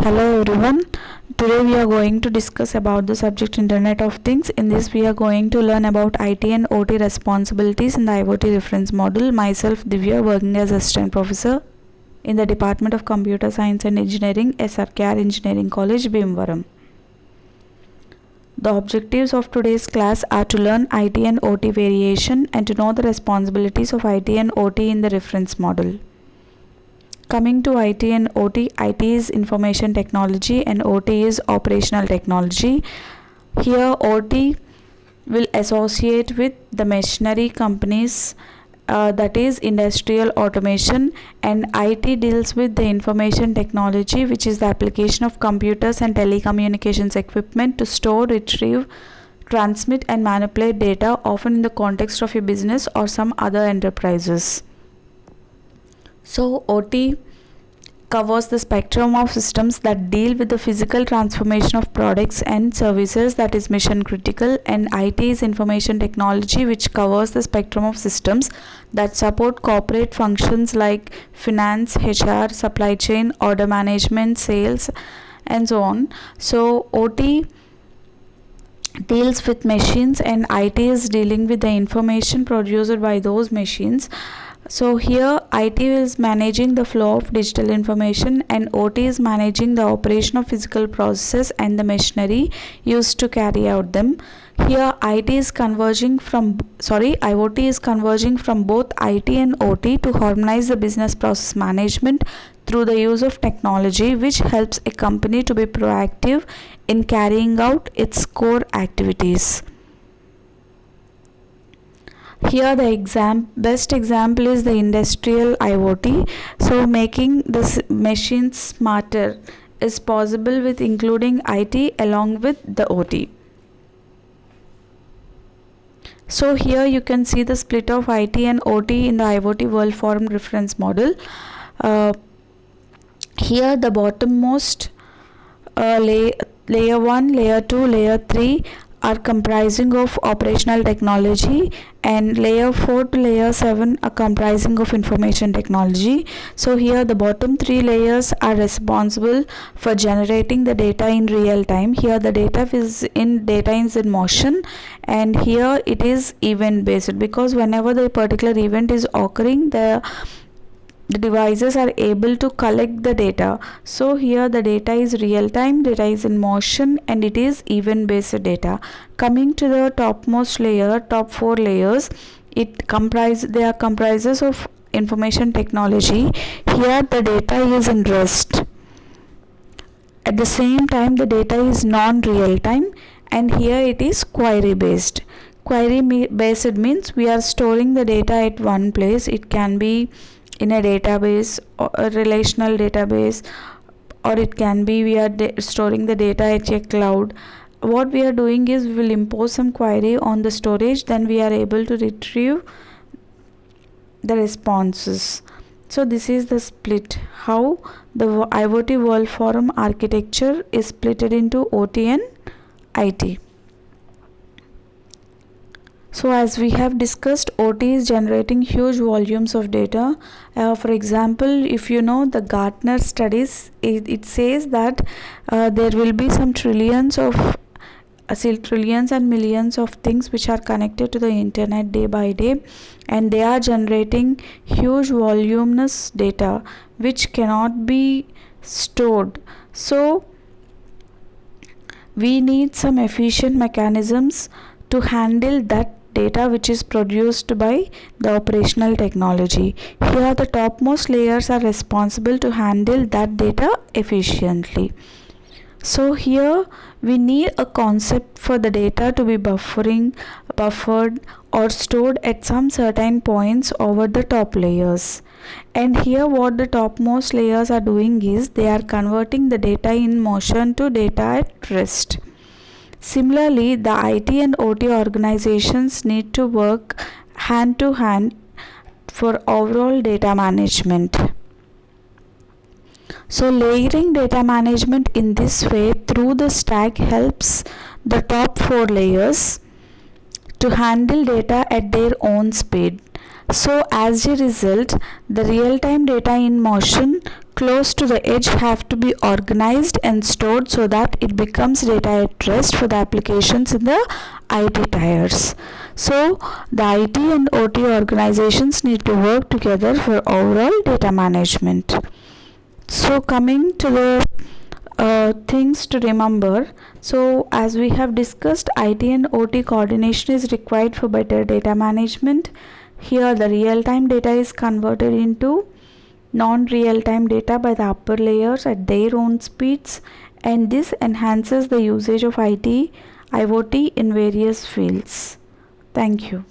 Hello everyone. Today we are going to discuss about the subject Internet of Things. In this we are going to learn about IT and OT responsibilities in the IoT reference model. Myself Divya, working as assistant professor in the Department of Computer Science and Engineering, SRKR Engineering College, Bhimavaram. The objectives of today's class are to learn IT and OT variation and to know the responsibilities of IT and OT in the reference model. Coming to IT and OT, IT is information technology and OT is operational technology. Here OT will associate with the machinery companies, that is industrial automation, and IT deals with the information technology, which is the application of computers and telecommunications equipment to store, retrieve, transmit and manipulate data, often in the context of a business or some other enterprises. So OT covers the spectrum of systems that deal with the physical transformation of products and services, that is mission critical, and IT is information technology, which covers the spectrum of systems that support corporate functions like finance, HR, supply chain, order management, sales, and so on. So OT deals with machines and IT is dealing with the information produced by those machines. So here IT is managing the flow of digital information and OT is managing the operation of physical processes and the machinery used to carry out them. Here IoT is converging from both IT and OT to harmonize the business process management through the use of technology, which helps a company to be proactive in carrying out its core activities. Here the best example is the industrial IoT. So making the machines smarter is possible with including IT along with the OT. So here you can see the split of IT and OT in the IoT World Forum reference model. Here the bottommost layer 1, layer 2, layer 3 are comprising of operational technology, and layer 4 to layer 7 are comprising of information technology. So here the bottom 3 layers are responsible for generating the data in real time. Here the data is in motion, and here it is event based, because whenever the particular event is occurring, the devices are able to collect the data. So here the data is real time, data is in motion, and it is event based data. Coming to the topmost layer, top 4 layers, they are comprises of information technology. Here the data is in rest. At the same time the data is non-real time, and here it is query based. Query based means we are storing the data at one place. It can be in a database or a relational database, or it can be we are storing the data at a cloud. What we are doing is we will impose some query on the storage, then we are able to retrieve the responses. So this is the split, how the IoT World Forum architecture is splitted into OT and IT. So as we have discussed, OT is generating huge volumes of data. For example, if you know the Gartner studies, it says that there will be some trillions and millions of things which are connected to the internet day by day, and they are generating huge voluminous data which cannot be stored. So we need some efficient mechanisms to handle that data which is produced by the operational technology. Here the topmost layers are responsible to handle that data efficiently. So here we need a concept for the data to be buffered or stored at some certain points over the top layers. And here what the topmost layers are doing is they are converting the data in motion to data at rest. Similarly, the IT and OT organizations need to work hand to hand for overall data management. So layering data management in this way through the stack helps the top 4 layers to handle data at their own speed. So as a result, the real-time data in motion close to the edge have to be organized and stored so that it becomes data at rest for the applications in the IT tiers. So the IT and OT organizations need to work together for overall data management. So coming to the things to remember. So as we have discussed, IT and OT coordination is required for better data management. Here the real-time data is converted into non-real-time data by the upper layers at their own speeds, and this enhances the usage of IT, IoT in various fields. Thank you.